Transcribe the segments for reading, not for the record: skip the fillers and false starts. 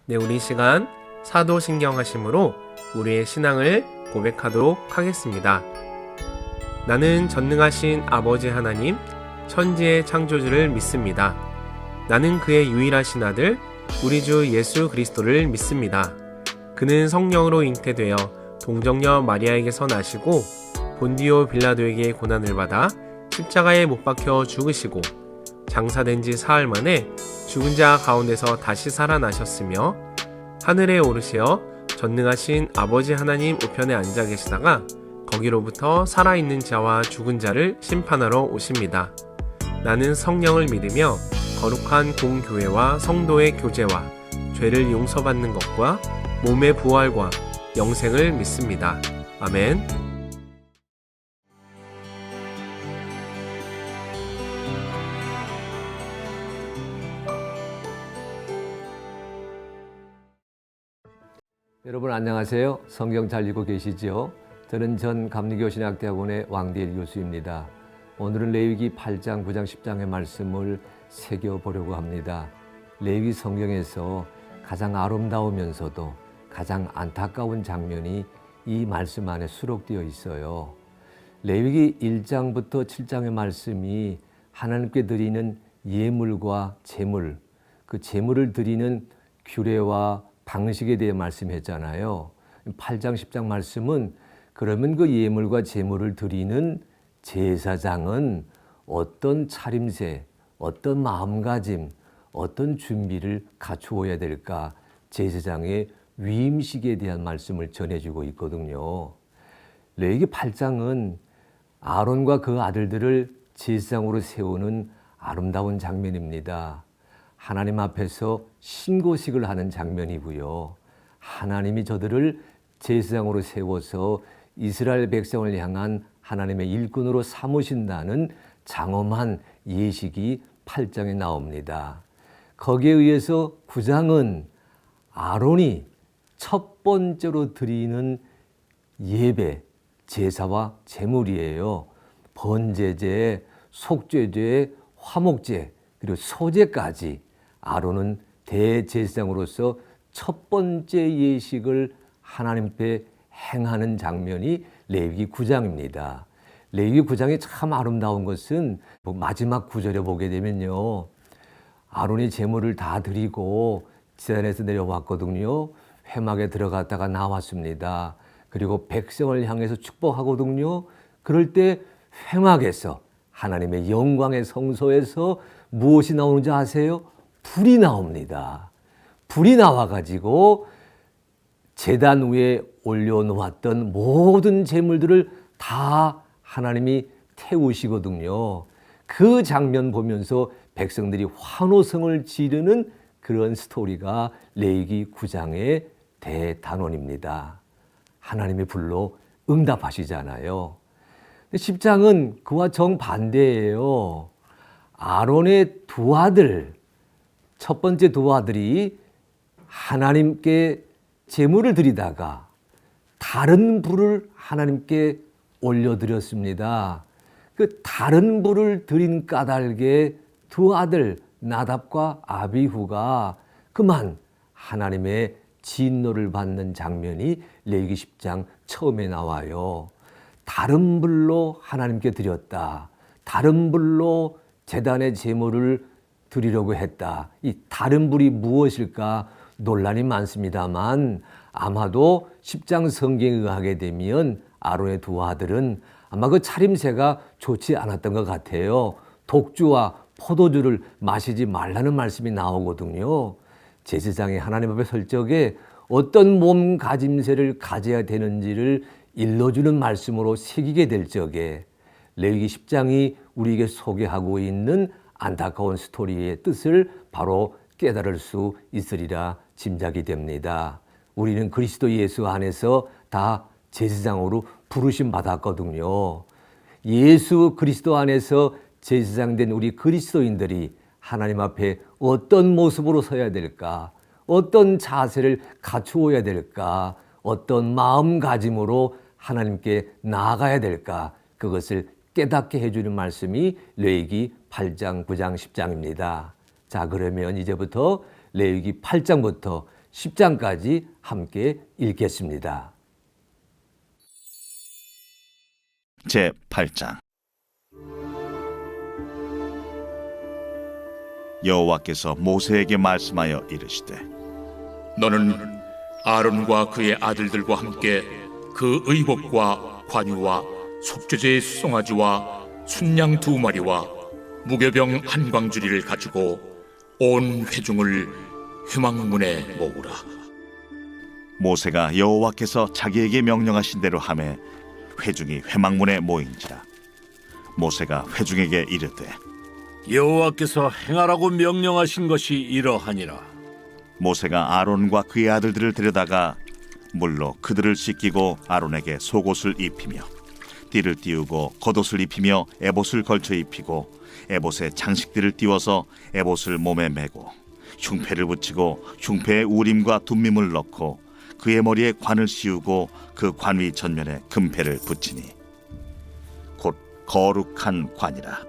네, 우리 시간 사도신경하심으로 우리의 신앙을 고백하도록 하겠습니다. 나는 전능하신 아버지 하나님, 천지의 창조주를 믿습니다. 나는 그의 유일하신 아들, 우리 주 예수 그리스도를 믿습니다. 그는 성령으로 잉태되어 동정녀 마리아에게서 나시고 본디오 빌라도에게 고난을 받아 십자가에 못 박혀 죽으시고 장사된 지 사흘 만에 죽은 자 가운데서 다시 살아나셨으며 하늘에 오르시어 전능하신 아버지 하나님 우편에 앉아 계시다가 거기로부터 살아있는 자와 죽은 자를 심판하러 오십니다. 나는 성령을 믿으며 거룩한 공교회와 성도의 교제와 죄를 용서받는 것과 몸의 부활과 영생을 믿습니다. 아멘. 여러분 안녕하세요. 성경 잘 읽고 계시죠? 저는 전 감리교신학대학원의 왕대일 교수입니다. 오늘은 레위기 8장, 9장, 10장의 말씀을 새겨보려고 합니다. 레위기 성경에서 가장 아름다우면서도 가장 안타까운 장면이 이 말씀 안에 수록되어 있어요. 레위기 1장부터 7장의 말씀이 하나님께 드리는 예물과 제물, 그 제물을 드리는 규례와 방식에 대해 말씀했잖아요. 8장, 10장 말씀은 그러면 그 예물과 제물을 드리는 제사장은 어떤 차림새, 어떤 마음가짐, 어떤 준비를 갖추어야 될까? 제사장의 위임식에 대한 말씀을 전해주고 있거든요. 레위기 8장은 아론과 그 아들들을 제사장으로 세우는 아름다운 장면입니다. 하나님 앞에서 신고식을 하는 장면이고요. 하나님이 저들을 제사장으로 세워서 이스라엘 백성을 향한 하나님의 일꾼으로 삼으신다는 장엄한 예식이 8장에 나옵니다. 거기에 의해서 9장은 아론이 첫 번째로 드리는 예배, 제사와 제물이에요. 번제제, 속죄제, 화목제, 그리고 소제까지 아론은 대제사장으로서 첫 번째 예식을 하나님께 행하는 장면이 레위기 9장입니다. 레위기 9장이 참 아름다운 것은 마지막 구절에 보게 되면요. 아론이 제물을 다 드리고 지단에서 내려왔거든요. 회막에 들어갔다가 나왔습니다. 그리고 백성을 향해서 축복하거든요. 그럴 때 회막에서 하나님의 영광의 성소에서 무엇이 나오는지 아세요? 불이 나옵니다. 불이 나와가지고 제단 위에 올려놓았던 모든 제물들을 다 하나님이 태우시거든요. 그 장면 보면서 백성들이 환호성을 지르는 그런 스토리가 레위기 9장의 대단원입니다. 하나님의 불로 응답하시잖아요. 10장은 그와 정반대예요. 아론의 두 아들, 첫 번째 두 아들이 하나님께 제물을 드리다가 다른 불을 하나님께 올려드렸습니다. 그 다른 불을 드린 까닭에 두 아들 나답과 아비후가 그만 하나님의 진노를 받는 장면이 레위기 10장 처음에 나와요. 다른 불로 하나님께 드렸다. 다른 불로 제단의 제물을 드리려고 했다. 이 다른 불이 무엇일까 논란이 많습니다만 아마도 10장 성경에 의하게 되면 아론의 두 아들은 아마 그 차림새가 좋지 않았던 것 같아요. 독주와 포도주를 마시지 말라는 말씀이 나오거든요. 제사장이 하나님 앞에 설 적에 어떤 몸가짐새를 가져야 되는지를 일러주는 말씀으로 새기게 될 적에 레위기 10장이 우리에게 소개하고 있는 안타까운 스토리의 뜻을 바로 깨달을 수 있으리라 짐작이 됩니다. 우리는 그리스도 예수 안에서 다 제사장으로 부르심 받았거든요. 예수 그리스도 안에서 제사장된 우리 그리스도인들이 하나님 앞에 어떤 모습으로 서야 될까? 어떤 자세를 갖추어야 될까? 어떤 마음가짐으로 하나님께 나아가야 될까? 그것을 깨닫게 해주는 말씀이 레위기 8장, 9장, 10장입니다. 자, 그러면 이제부터 레위기 8장부터 10장까지 함께 읽겠습니다. 제8장 여호와께서 모세에게 말씀하여 이르시되 너는 아론과 그의 아들들과 함께 그 의복과 관유와 속죄제의 수송아지와 순양 2마리와 무교병 한 광주리를 가지고 온 회중을 회막문에 모으라. 모세가 여호와께서 자기에게 명령하신 대로 하매 회중이 회막문에 모인지라. 모세가 회중에게 이르되 여호와께서 행하라고 명령하신 것이 이러하니라. 모세가 아론과 그의 아들들을 데려다가 물로 그들을 씻기고 아론에게 속옷을 입히며 띠를 띄우고 겉옷을 입히며 에봇을 걸쳐 입히고 에봇에 장식들을 띄워서 에봇을 몸에 메고 흉패를 붙이고 흉패에 우림과 둠밈을 넣고 그의 머리에 관을 씌우고 그 관 위 전면에 금패를 붙이니 곧 거룩한 관이라.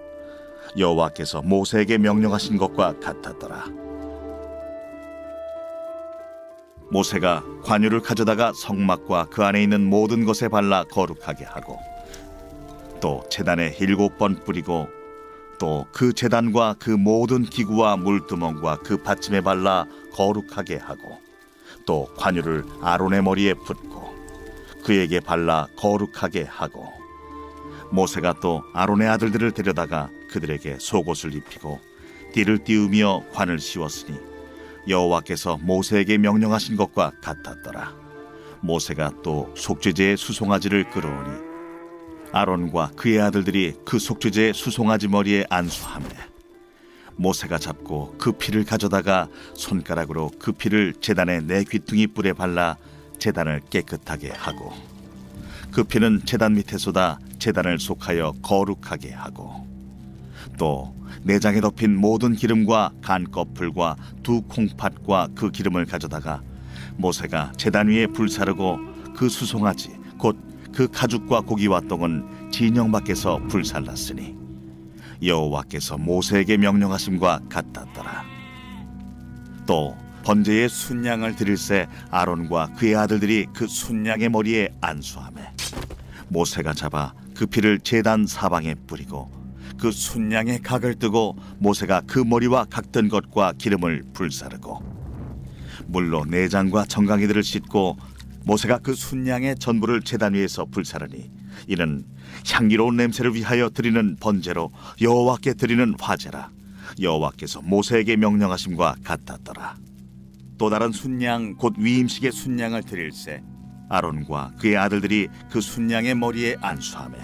여호와께서 모세에게 명령하신 것과 같았더라. 모세가 관유를 가져다가 성막과 그 안에 있는 모든 것에 발라 거룩하게 하고 또 제단에 7번 뿌리고 또 그 제단과 그 모든 기구와 물두멍과 그 받침에 발라 거룩하게 하고 또 관유를 아론의 머리에 붓고 그에게 발라 거룩하게 하고 모세가 또 아론의 아들들을 데려다가 그들에게 속옷을 입히고 띠를 띄우며 관을 씌웠으니 여호와께서 모세에게 명령하신 것과 같았더라. 모세가 또 속죄제의 수송아지를 끌어오니 아론과 그의 아들들이 그 속죄제의 수송아지 머리에 안수하며 모세가 잡고 그 피를 가져다가 손가락으로 그 피를 제단의 4귀퉁이 뿔에 발라 제단을 깨끗하게 하고 그 피는 제단 밑에 쏟아 제단을 속하여 거룩하게 하고 또 내장에 덮인 모든 기름과 간꺼풀과 2 콩팥과 그 기름을 가져다가 모세가 제단 위에 불사르고 그 수송아지 곧 그 가죽과 고기와 똥은 진영 밖에서 불살랐으니 여호와께서 모세에게 명령하심과 같았더라. 또 번제의 순양을 드릴새 아론과 그의 아들들이 그 순양의 머리에 안수하며 모세가 잡아 그 피를 제단 사방에 뿌리고 그 순양의 각을 뜨고 모세가 그 머리와 각든 것과 기름을 불사르고 물로 내장과 정강이들을 씻고 모세가 그 순양의 전부를 제단 위에서 불사르니 이는 향기로운 냄새를 위하여 드리는 번제로 여호와께 드리는 화제라. 여호와께서 모세에게 명령하심과 같았더라. 또 다른 순양 곧 위임식의 순양을 드릴새 아론과 그의 아들들이 그 순양의 머리에 안수하며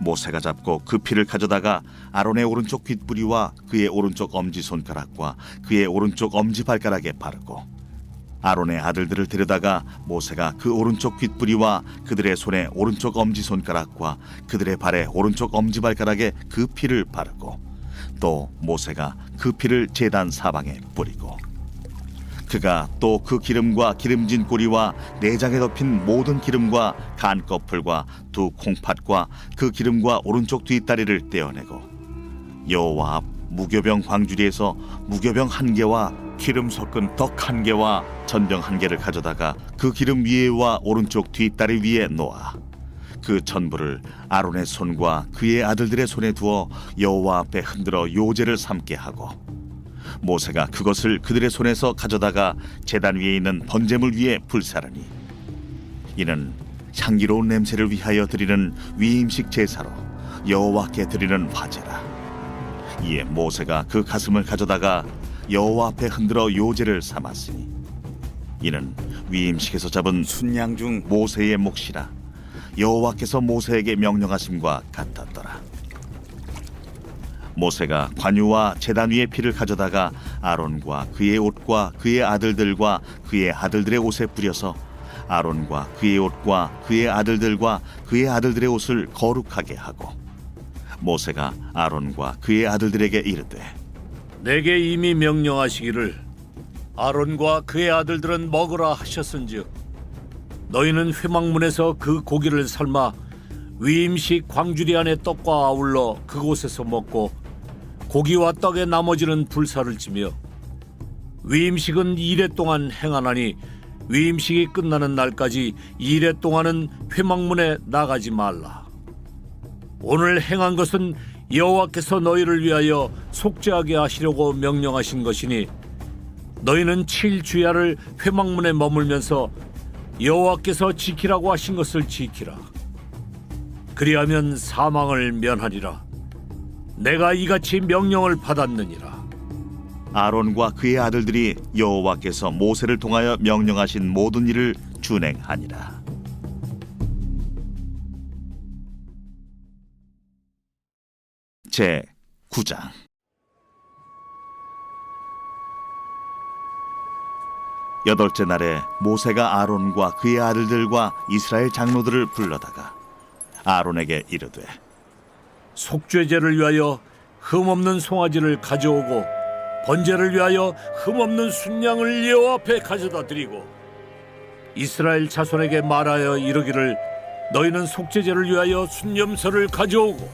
모세가 잡고 그 피를 가져다가 아론의 오른쪽 귓부리와 그의 오른쪽 엄지손가락과 그의 오른쪽 엄지발가락에 바르고 아론의 아들들을 데려다가 모세가 그 오른쪽 귓부리와 그들의 손에 오른쪽 엄지손가락과 그들의 발에 오른쪽 엄지발가락에 그 피를 바르고 또 모세가 그 피를 제단 사방에 뿌리고 그가 또 그 기름과 기름진 꼬리와 내장에 덮인 모든 기름과 간꺼풀과 2 콩팥과 그 기름과 오른쪽 뒷다리를 떼어내고 여호와 앞 무교병 광주리에서 무교병 1개와 기름 섞은 떡 1개와 전병 1개를 가져다가 그 기름 위에와 오른쪽 뒷다리 위에 놓아 그 전부를 아론의 손과 그의 아들들의 손에 두어 여호와 앞에 흔들어 요제를 삼게 하고 모세가 그것을 그들의 손에서 가져다가 제단 위에 있는 번제물 위에 불사르니 이는 향기로운 냄새를 위하여 드리는 위임식 제사로 여호와께 드리는 화제라. 이에 모세가 그 가슴을 가져다가 여호와 앞에 흔들어 요제를 삼았으니 이는 위임식에서 잡은 순양 중 모세의 몫이라. 여호와께서 모세에게 명령하심과 같았더라. 모세가 관유와 제단 위의 피를 가져다가 아론과 그의 옷과 그의 아들들과 그의 아들들의 옷에 뿌려서 아론과 그의 옷과 그의 아들들과 그의 아들들의 옷을 거룩하게 하고 모세가 아론과 그의 아들들에게 이르되 내게 이미 명령하시기를 아론과 그의 아들들은 먹으라 하셨은즉 너희는 회막문에서 그 고기를 삶아 위임식 광주리 안의 떡과 아울러 그곳에서 먹고 고기와 떡의 나머지는 불사를 지며 위임식은 2례 동안 행하나니 위임식이 끝나는 날까지 2례 동안은 회막문에 나가지 말라. 오늘 행한 것은 여호와께서 너희를 위하여 속죄하게 하시려고 명령하신 것이니 너희는 7주야를 회막문에 머물면서 여호와께서 지키라고 하신 것을 지키라. 그리하면 사망을 면하리라. 내가 이같이 명령을 받았느니라. 아론과 그의 아들들이 여호와께서 모세를 통하여 명령하신 모든 일을 준행하니라. 제 9장. 여덟째 날에 모세가 아론과 그의 아들들과 이스라엘 장로들을 불러다가 아론에게 이르되 속죄제를 위하여 흠없는 송아지를 가져오고 번제를 위하여 흠없는 순양을 여호와 앞에 가져다 드리고 이스라엘 자손에게 말하여 이르기를 너희는 속죄제를 위하여 순염소를 가져오고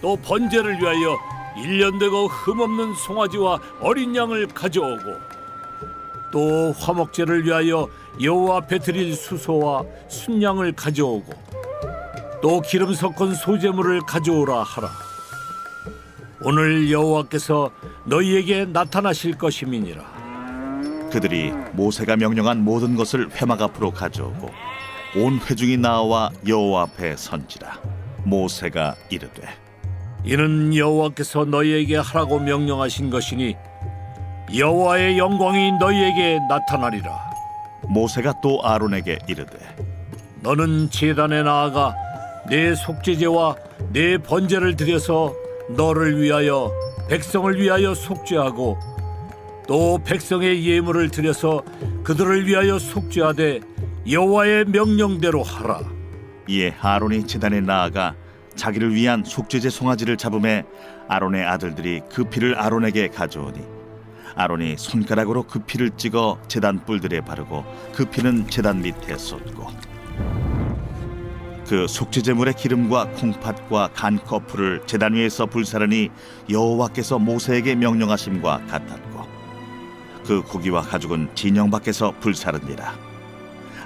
또 번제를 위하여 1년 되고 흠없는 송아지와 어린 양을 가져오고 또 화목제를 위하여 여호와 앞에 드릴 수소와 순양을 가져오고 또 기름 섞은 소제물을 가져오라 하라. 오늘 여호와께서 너희에게 나타나실 것임이니라. 그들이 모세가 명령한 모든 것을 회막 앞으로 가져오고 온 회중이 나와 여호와 앞에 선지라. 모세가 이르되 이는 여호와께서 너희에게 하라고 명령하신 것이니 여호와의 영광이 너희에게 나타나리라. 모세가 또 아론에게 이르되 너는 제단에 나아가 내 속죄제와 내 번제를 드려서 너를 위하여 백성을 위하여 속죄하고 또 백성의 예물을 드려서 그들을 위하여 속죄하되 여호와의 명령대로 하라. 이에 아론이 제단에 나아가 자기를 위한 속죄제 송아지를 잡음에 아론의 아들들이 그 피를 아론에게 가져오니 아론이 손가락으로 그 피를 찍어 제단 뿔들에 바르고 그 피는 제단 밑에 쏟고 그 속죄제물의 기름과 콩팥과 간 거풀을 제단 위에서 불사르니 여호와께서 모세에게 명령하심과 같았고 그 고기와 가죽은 진영 밖에서 불사르니라.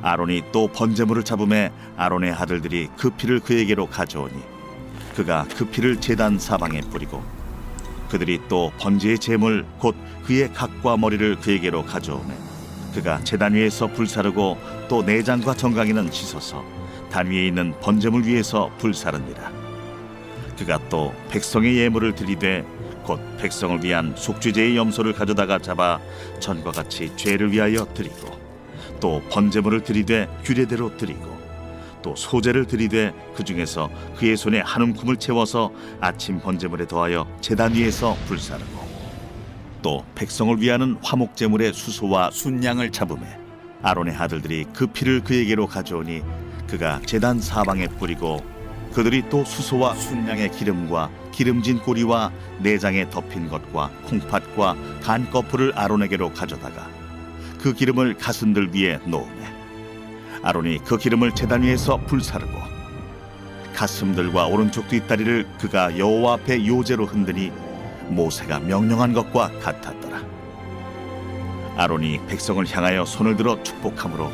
아론이 또 번제물을 잡음에 아론의 아들들이 그 피를 그에게로 가져오니 그가 그 피를 제단 사방에 뿌리고 그들이 또 번제의 제물 곧 그의 각과 머리를 그에게로 가져오매 그가 제단 위에서 불사르고 또 내장과 정강이는 씻어서 단 위에 있는 번제물 위에서 불사르니라. 그가 또 백성의 예물을 드리되 곧 백성을 위한 속죄제의 염소를 가져다가 잡아 전과 같이 죄를 위하여 드리고 또 번제물을 드리되 규례대로 드리고 또 소제를 드리되 그 중에서 그의 손에 한 움큼을 채워서 아침 번제물에 더하여 제단 위에서 불사르고 또 백성을 위하는 화목제물의 수소와 순양을 잡음에 아론의 아들들이 그 피를 그에게로 가져오니 그가 제단 사방에 뿌리고 그들이 또 수소와 순양의 기름과 기름진 꼬리와 내장에 덮인 것과 콩팥과 간 거풀을 아론에게로 가져다가 그 기름을 가슴들 위에 놓으매 아론이 그 기름을 제단 위에서 불사르고 가슴들과 오른쪽 뒷다리를 그가 여호와 앞에 요제로 흔드니 모세가 명령한 것과 같았더라. 아론이 백성을 향하여 손을 들어 축복함으로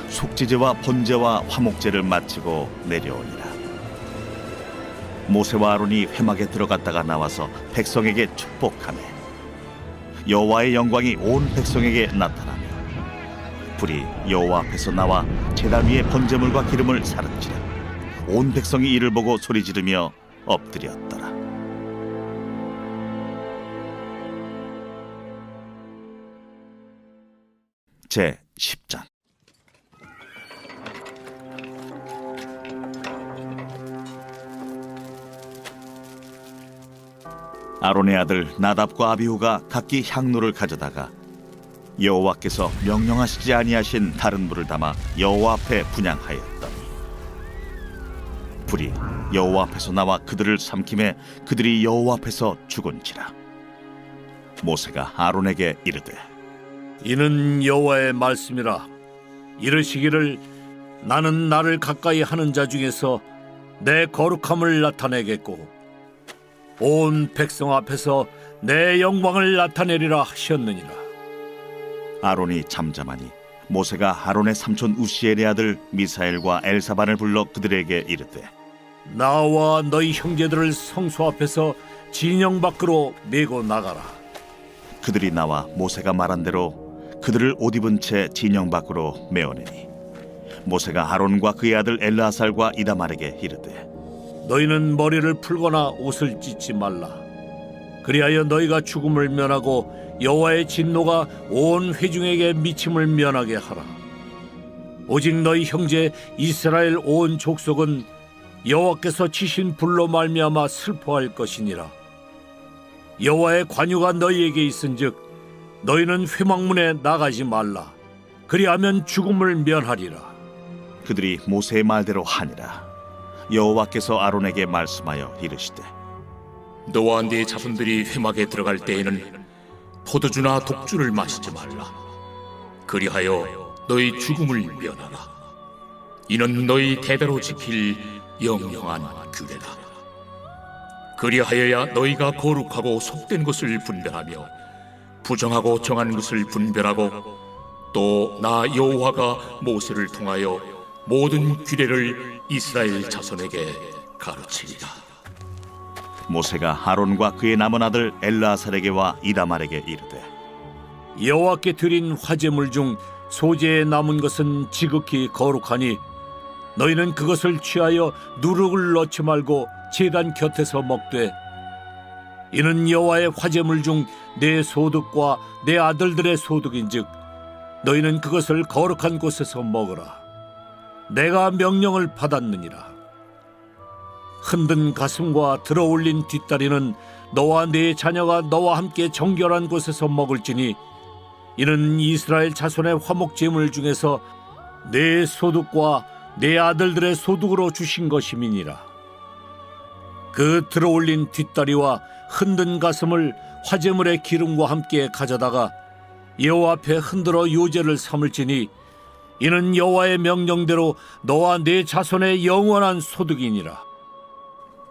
속죄제와 번제와 화목제를 마치고 내려오니라. 모세와 아론이 회막에 들어갔다가 나와서 백성에게 축복하매 여호와의 영광이 온 백성에게 나타나며 불이 여호와 앞에서 나와 제단 위에 번제물과 기름을 사른지라. 온 백성이 이를 보고 소리 지르며 엎드렸더라. 제 10장. 아론의 아들 나답과 아비후가 각기 향로를 가져다가 여호와께서 명령하시지 아니하신 다른 불을 담아 여호와 앞에 분향하였더니 불이 여호와 앞에서 나와 그들을 삼킴에 그들이 여호와 앞에서 죽은지라. 모세가 아론에게 이르되 이는 여호와의 말씀이라. 이르시기를 나는 나를 가까이 하는 자 중에서 내 거룩함을 나타내겠고 온 백성 앞에서 내 영광을 나타내리라 하셨느니라. 아론이 잠잠하니 모세가 아론의 삼촌 우시엘의 아들 미사엘과 엘사반을 불러 그들에게 이르되 나와 너희 형제들을 성소 앞에서 진영 밖으로 메고 나가라. 그들이 나와 모세가 말한 대로 그들을 옷 입은 채 진영 밖으로 메어내니 모세가 아론과 그의 아들 엘르아살과 이다말에게 이르되 너희는 머리를 풀거나 옷을 찢지 말라. 그리하여 너희가 죽음을 면하고 여호와의 진노가 온 회중에게 미침을 면하게 하라. 오직 너희 형제 이스라엘 온 족속은 여호와께서 치신 불로 말미암아 슬퍼할 것이니라. 여호와의 관유가 너희에게 있은즉 너희는 회막문에 나가지 말라. 그리하면 죽음을 면하리라. 그들이 모세의 말대로 하니라. 여호와께서 아론에게 말씀하여 이르시되 너와 네 자손들이 회막에 들어갈 때에는 포도주나 독주를 마시지 말라. 그리하여 너희 죽음을 면하라. 이는 너희 대대로 지킬 영영한 규례다. 그리하여야 너희가 거룩하고 속된 것을 분별하며 부정하고 정한 것을 분별하고 또 나 여호와가 모세를 통하여 모든 규례를 이스라엘 자손에게 가르치리라. 모세가 아론과 그의 남은 아들 엘르아살에게와 이다말에게 이르되 여호와께 드린 화제물 중 소재에 남은 것은 지극히 거룩하니 너희는 그것을 취하여 누룩을 넣지 말고 제단 곁에서 먹되 이는 여호와의 화제물 중 내 소득과 내 아들들의 소득인즉 너희는 그것을 거룩한 곳에서 먹으라. 내가 명령을 받았느니라. 흔든 가슴과 들어올린 뒷다리는 너와 네 자녀가 너와 함께 정결한 곳에서 먹을지니 이는 이스라엘 자손의 화목 제물 중에서 내 소득과 내 아들들의 소득으로 주신 것임이니라. 그 들어올린 뒷다리와 흔든 가슴을 화제물의 기름과 함께 가져다가 여호와 앞에 흔들어 요제를 삼을지니 이는 여호와의 명령대로 너와 네 자손의 영원한 소득이니라.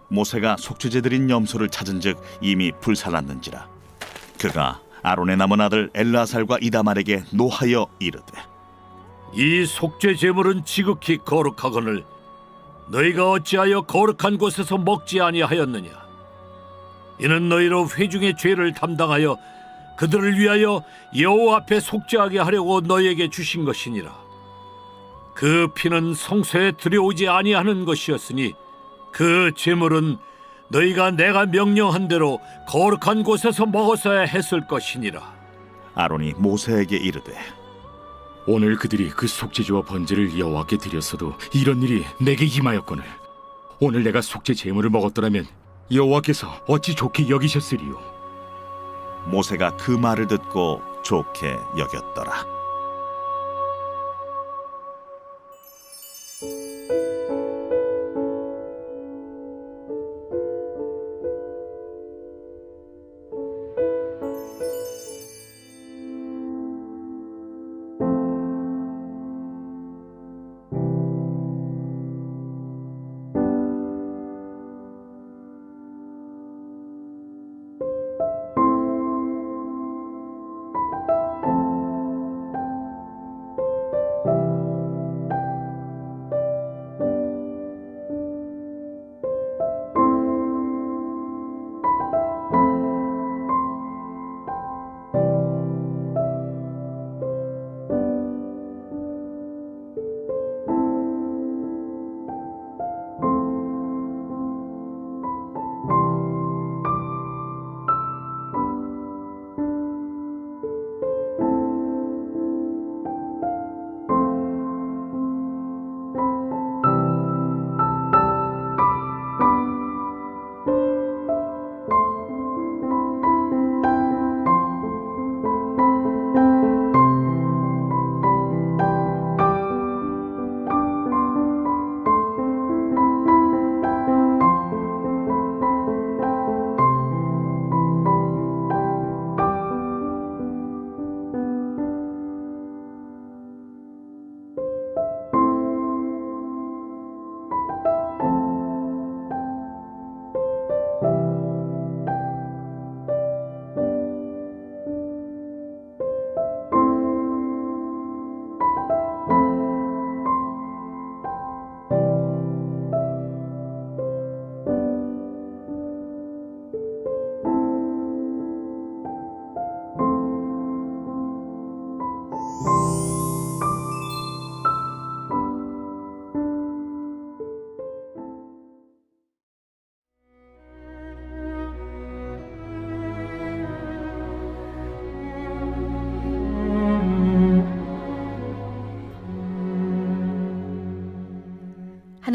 모세가 속죄제 드린 염소를 찾은즉 이미 불살랐는지라. 그가 아론의 남은 아들 엘르아살과 이다말에게 노하여 이르되 이 속죄 제물은 지극히 거룩하거늘 너희가 어찌하여 거룩한 곳에서 먹지 아니하였느냐. 이는 너희로 회중의 죄를 담당하여 그들을 위하여 여호와 앞에 속죄하게 하려고 너희에게 주신 것이니라. 그 피는 성소에 들여오지 아니하는 것이었으니 그 제물은 너희가 내가 명령한 대로 거룩한 곳에서 먹었어야 했을 것이니라. 아론이 모세에게 이르되 오늘 그들이 그 속죄제와 번제를 여호와께 드렸어도 이런 일이 내게 임하였거늘 오늘 내가 속죄 제물을 먹었더라면 여호와께서 어찌 좋게 여기셨으리요. 모세가 그 말을 듣고 좋게 여겼더라.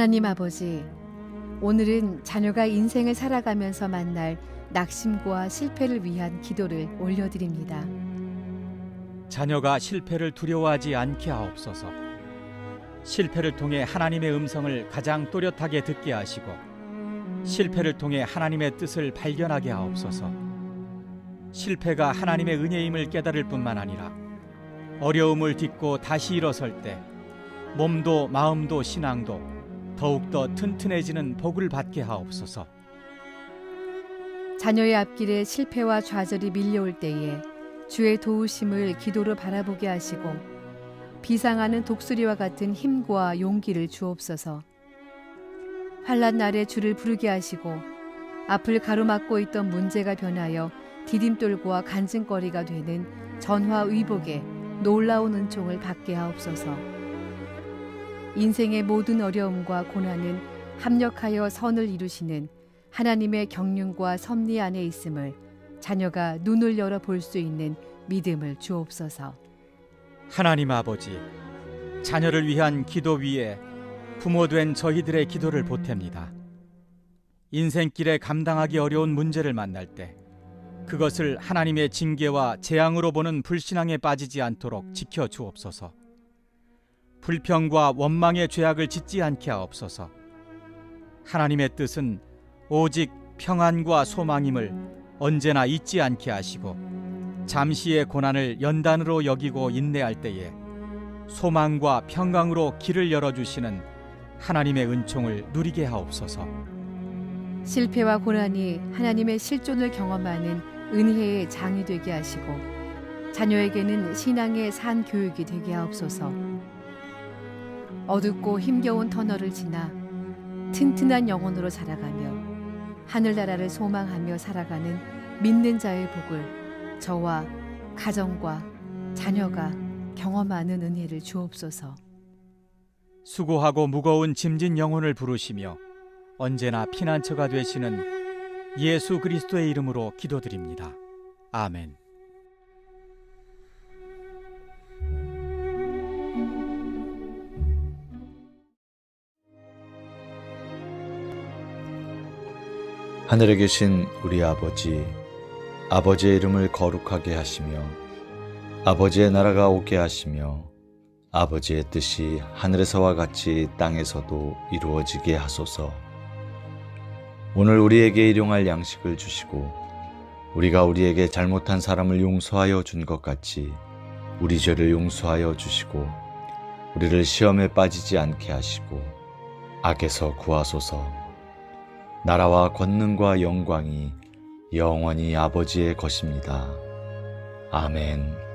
하나님 아버지, 오늘은 자녀가 인생을 살아가면서 만날 낙심과 실패를 위한 기도를 올려드립니다. 자녀가 실패를 두려워하지 않게 하옵소서. 실패를 통해 하나님의 음성을 가장 또렷하게 듣게 하시고 실패를 통해 하나님의 뜻을 발견하게 하옵소서. 실패가 하나님의 은혜임을 깨달을 뿐만 아니라 어려움을 딛고 다시 일어설 때 몸도 마음도 신앙도 더욱더 튼튼해지는 복을 받게 하옵소서. 자녀의 앞길에 실패와 좌절이 밀려올 때에 주의 도우심을 기도로 바라보게 하시고 비상하는 독수리와 같은 힘과 용기를 주옵소서. 환난 날에 주를 부르게 하시고 앞을 가로막고 있던 문제가 변하여 디딤돌과 간증거리가 되는 전화위복에 놀라운 은총을 받게 하옵소서. 인생의 모든 어려움과 고난은 합력하여 선을 이루시는 하나님의 경륜과 섭리 안에 있음을 자녀가 눈을 열어 볼 수 있는 믿음을 주옵소서. 하나님 아버지, 자녀를 위한 기도 위에 부모된 저희들의 기도를 보탭니다. 인생길에 감당하기 어려운 문제를 만날 때 그것을 하나님의 징계와 재앙으로 보는 불신앙에 빠지지 않도록 지켜주옵소서. 불평과 원망의 죄악을 짓지 않게 하옵소서. 하나님의 뜻은 오직 평안과 소망임을 언제나 잊지 않게 하시고 잠시의 고난을 연단으로 여기고 인내할 때에 소망과 평강으로 길을 열어주시는 하나님의 은총을 누리게 하옵소서. 실패와 고난이 하나님의 실존을 경험하는 은혜의 장이 되게 하시고 자녀에게는 신앙의 산 교육이 되게 하옵소서. 어둡고 힘겨운 터널을 지나 튼튼한 영혼으로 자라가며 하늘나라를 소망하며 살아가는 믿는 자의 복을 저와 가정과 자녀가 경험하는 은혜를 주옵소서. 수고하고 무거운 짐진 영혼을 부르시며 언제나 피난처가 되시는 예수 그리스도의 이름으로 기도드립니다. 아멘. 하늘에 계신 우리 아버지, 아버지의 이름을 거룩하게 하시며 아버지의 나라가 오게 하시며 아버지의 뜻이 하늘에서와 같이 땅에서도 이루어지게 하소서. 오늘 우리에게 일용할 양식을 주시고 우리가 우리에게 잘못한 사람을 용서하여 준 것 같이 우리 죄를 용서하여 주시고 우리를 시험에 빠지지 않게 하시고 악에서 구하소서. 나라와 권능과 영광이 영원히 아버지의 것입니다. 아멘.